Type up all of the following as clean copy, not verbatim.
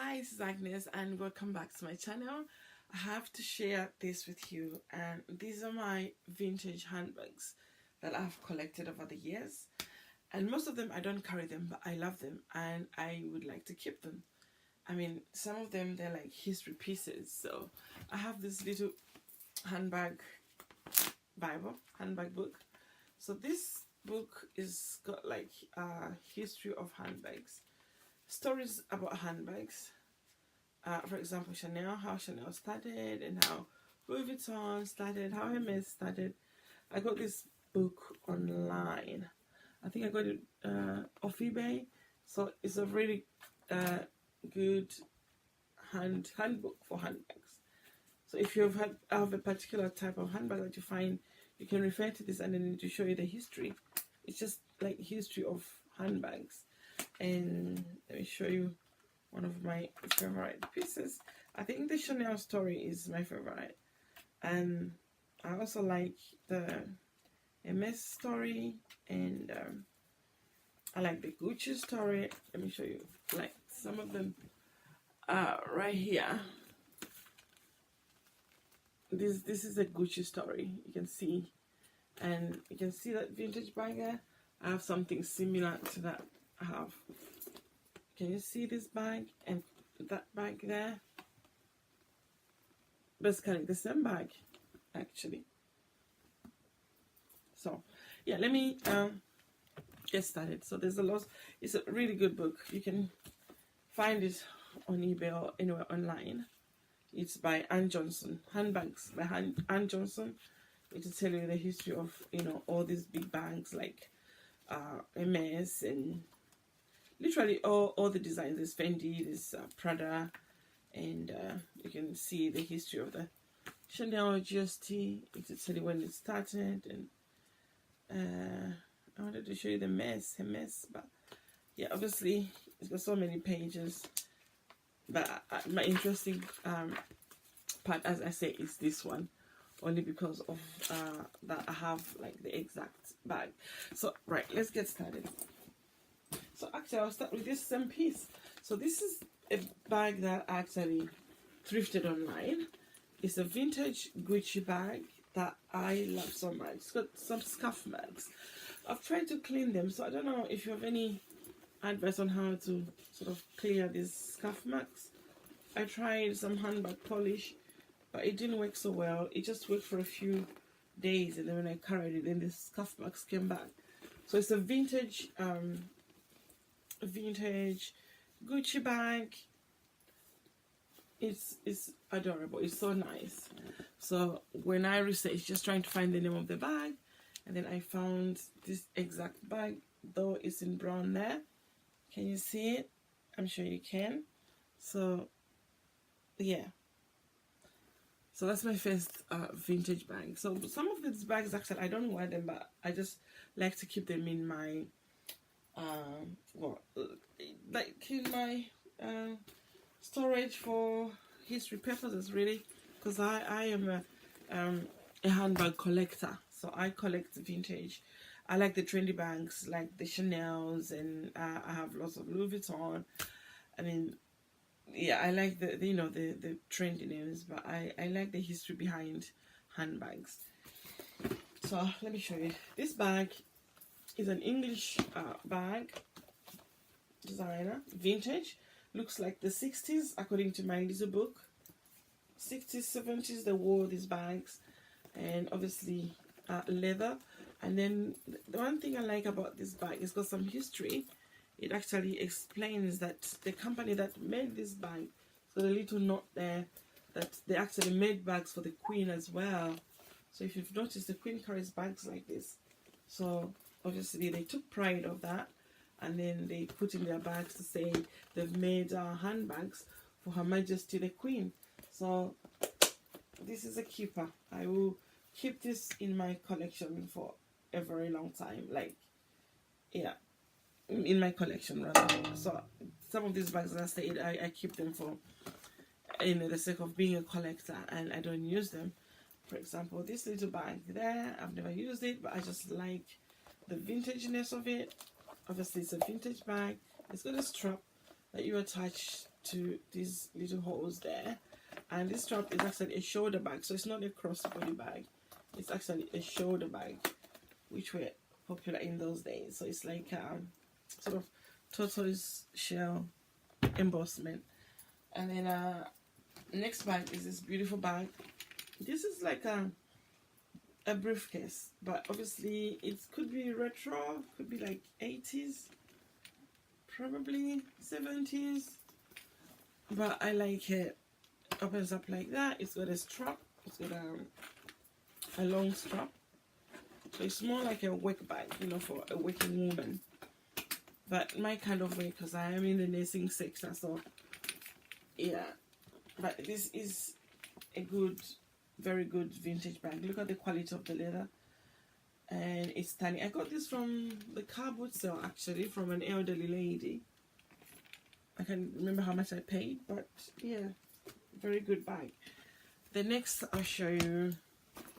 Hi, this is Agnes and welcome back to my channel. I have to share this with you, and these are my vintage handbags that I've collected over the years, and most of them I don't carry them, but I love them and I would like to keep them. I mean, some of them they're like history pieces. So I have this little handbag handbag book. So this book is got like a history of handbags, stories about handbags. For example, Chanel, how Chanel started and how Louis Vuitton started, how Hermes started. I got this book online. I think I got it off eBay. So it's a really good handbook for handbags. So if you have a particular type of handbag that you find, you can refer to this and then to show you the history. It's just like history of handbags. And let me show you one of my favorite pieces. I think the Chanel story is my favorite, and I also like the MS story, and I like the GUCcI story. Let me show you like some of them right here. This is a GUCcI story, you can see, and you can see that vintage bag there. I have something similar to that. I have, can you see this bag and that bag there? Basically the same bag, actually. So yeah, let me get started. So there's a lot. It's a really good book. You can find it on eBay or anywhere online. It's by Ann Johnson. Handbags by Ann Johnson. It will tell you the history of, you know, all these big bags like MS and literally all the designs. There's Fendi, there's Prada, and you can see the history of the Chanel GUCcI. It will tell you when it started, and I wanted to show you the mess, but yeah, obviously it's got so many pages. But my interesting part, as I say, is this one, only because of that I have like the exact bag. So right, let's get started. So actually I'll start with this same piece. So this is a bag that I actually thrifted online. It's a vintage GUCcI bag that I love so much. It's got some scuff marks. I've tried to clean them, so I don't know if you have any advice on how to sort of clear these scuff marks. I tried some handbag polish, but it didn't work so well. It just worked for a few days, and then when I carried it, then the scuff marks came back. So it's a vintage GUCcI bag. It's adorable. It's so nice. So when I researched, just trying to find the name of the bag, and then I found this exact bag, though it's in brown there. Can you see it? I'm sure you can. So yeah, so that's my first vintage bag. So some of these bags actually I don't wear them, but I just like to keep them in my like in my storage for history purposes, really, because I am a handbag collector. So I collect vintage. I like the trendy bags like the Chanel's, and I have lots of Louis Vuitton. I mean, yeah, I like the you know the trendy names, but I like the history behind handbags. So let me show you. This bag is an English bag, designer, vintage. Looks like the 60s, according to my little book. 60s, 70s, they wore these bags, and obviously leather. And then the one thing I like about this bag, it's got some history. It actually explains that the company that made this bag, so the little note there, that they actually made bags for the Queen as well. So if you've noticed, the Queen carries bags like this. So obviously they took pride of that, and then they put in their bags to say they've made handbags for Her Majesty the Queen. So this is a keeper. I will keep this in my collection for a very long time. Like, yeah, in my collection rather. So some of these bags, as I said, I keep them for, you know, the sake of being a collector, and I don't use them. For example, this little bag there, I've never used it, but I just like the vintageness of it. Obviously it's a vintage bag. It's got a strap that you attach to these little holes there. And this strap is actually a shoulder bag, so it's not a crossbody bag, it's actually a shoulder bag, which were popular in those days. So it's like sort of tortoise shell embossment. And then next bag is this beautiful bag. This is like a briefcase, but obviously it could be retro, could be like 80s, probably 70s, but I like it. Opens up like that. It's got a strap, it's got a long strap, so it's more like a work bag, you know, for a working woman, but my kind of way, because I am in the nursing sector. So yeah, but this is a good, very good vintage bag. Look at the quality of the leather, and it's tiny. I got this from the car boot sale, actually, from an elderly lady. I can't remember how much I paid, but yeah, very good bag. The next, I'll show you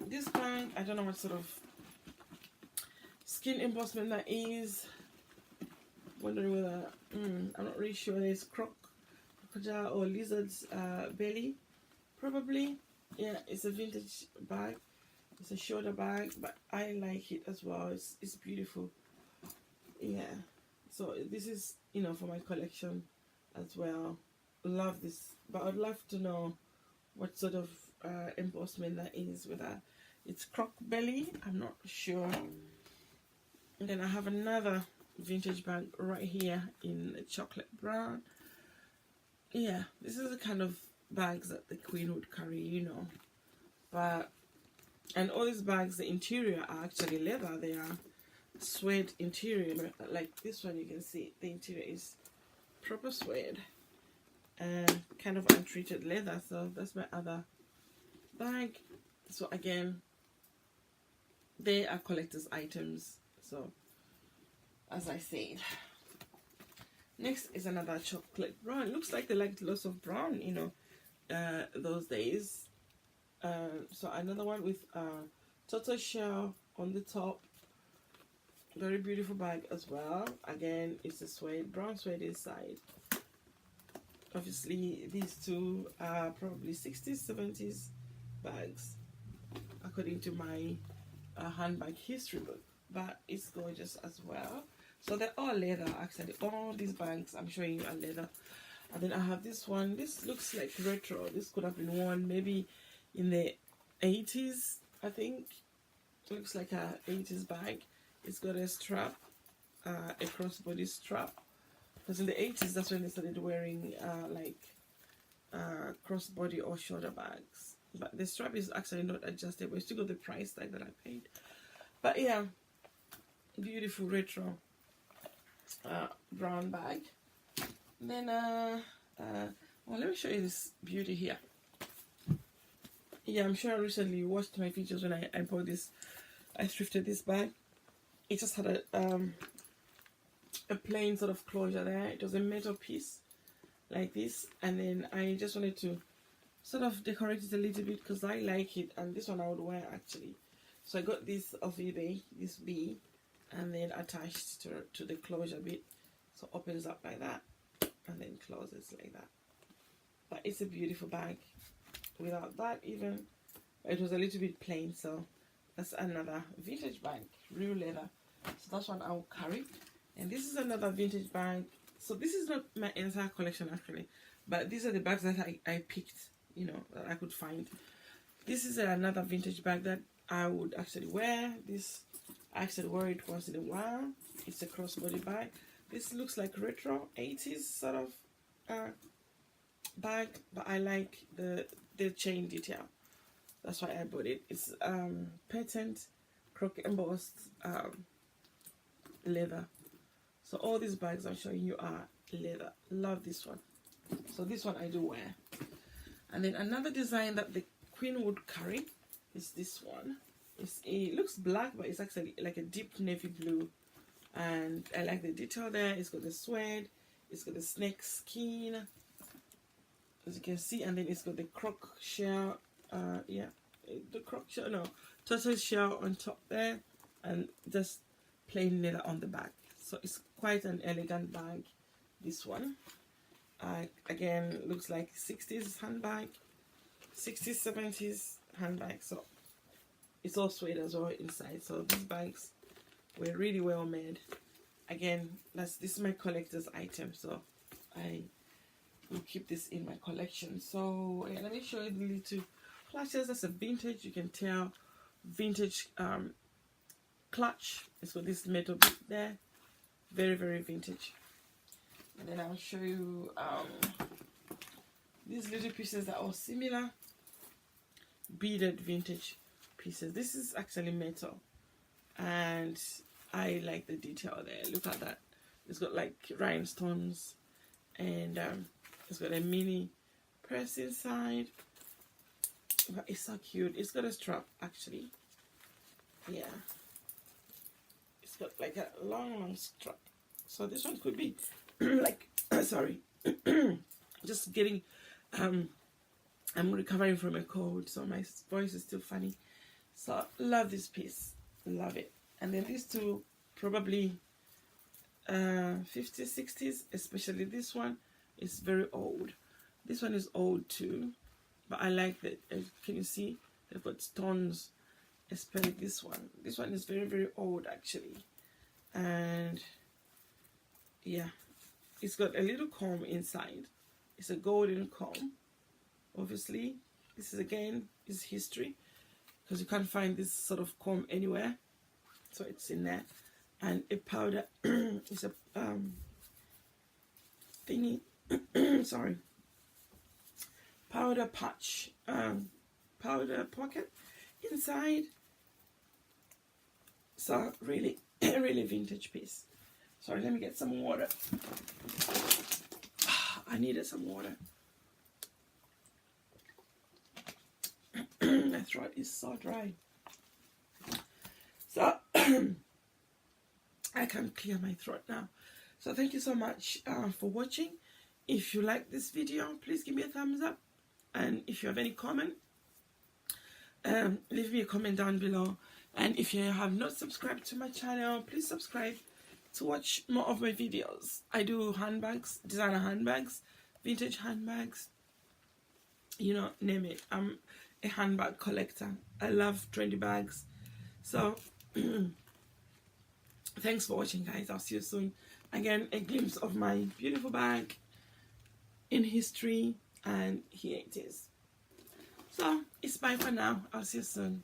this bag. I don't know what sort of skin embossment that is. Wondering whether I'm not really sure. There's crocodile or lizard's belly, probably. Yeah, it's a vintage bag. It's a shoulder bag, but I like it as well. It's beautiful. Yeah, so this is, you know, for my collection as well. Love this, but I'd love to know what sort of embossment that is. Whether it's croc belly, I'm not sure. And then I have another vintage bag right here in a chocolate brown. Yeah, this is the kind of bags that the Queen would carry, you know. But and all these bags, the interior are actually leather. They are suede interior, like this one. You can see the interior is proper suede and kind of untreated leather. So that's my other bag. So again, they are collector's items. So as I said, next is another chocolate brown. It looks like they liked lots of brown, you know, those days. So another one with tortoise shell on the top. Very beautiful bag as well. Again, it's a suede, brown suede inside. Obviously, these two are probably 60s, 70s bags, according to my handbag history book. But it's gorgeous as well. So they're all leather, actually. All these bags I'm showing you are leather. And then I have this one. This looks like retro. This could have been worn maybe in the 80s, I think. It looks like a 80s bag. It's got a strap, a crossbody strap. Because in the 80s, that's when they started wearing crossbody or shoulder bags. But the strap is actually not adjustable. It's still got the price tag that I paid. But yeah, beautiful retro brown bag. Then well, let me show you this beauty here. Yeah, I'm sure I recently watched my videos when I bought this. I thrifted this bag. It just had a plain sort of closure there. It was a metal piece like this, and then I just wanted to sort of decorate it a little bit because I like it, and this one I would wear actually. So I got this off eBay, this bee, and then attached to the closure bit, so opens up like that and then closes like that. But it's a beautiful bag without that even. It was a little bit plain, so that's another vintage bag, real leather. So that's one I'll carry. And this is another vintage bag. So this is not my entire collection actually, but these are the bags that I picked, you know, that I could find. This is another vintage bag that I would actually wear. This, I actually wear it once in a while. It's a crossbody bag. This looks like retro 80s sort of bag, but I like the chain detail. That's why I bought it. It's patent croc embossed leather. So all these bags I'm showing you are leather. Love this one. So this one I do wear. And then another design that the Queen would carry is this one. It looks black, but it's actually like a deep navy blue. And I like the detail there. It's got the suede. It's got the snake skin, as you can see. And then it's got the croc shell. Yeah, the croc shell, no, tortoise shell on top there. And just plain leather on the back. So it's quite an elegant bag, this one. Again, looks like 60s handbag, 60s, 70s handbag. So it's all suede as well inside. So these bags were really well made. Again, this is my collector's item, so I will keep this in my collection. So yeah, let me show you the little clutches. That's a vintage, you can tell, vintage clutch. It's got this metal bit there, very, very vintage. And then I'll show you these little pieces that are similar, beaded vintage pieces. This is actually metal, and I like the detail there. Look at that. It's got like rhinestones, and it's got a mini purse inside. But it's so cute. It's got a strap actually. Yeah, it's got like a long strap. So this one could be like sorry, just getting I'm recovering from a cold, so my voice is still funny. So love this piece, love it. And then these two probably 50s, 60s, especially this one is very old. This one is old too, but I like that. Can you see they've got stones, especially this one. This one is very, very old actually. And yeah, it's got a little comb inside. It's a golden comb. Obviously this is again is history, because you can't find this sort of comb anywhere, so it's in there. And a powder is a thingy sorry, powder patch, powder pocket inside. So really really vintage piece. Sorry, let me get some water. I needed some water. My throat is so dry, so I can clear my throat now. So thank you so much for watching. If you like this video, please give me a thumbs up, and if you have any comment, leave me a comment down below. And if you have not subscribed to my channel, please subscribe to watch more of my videos. I do handbags, designer handbags, vintage handbags, you know, name it. I'm a handbag collector. I love trendy bags. So thanks for watching, guys. I'll see you soon. Again, a glimpse of my beautiful bag in history, and here it is. So it's bye for now. I'll see you soon.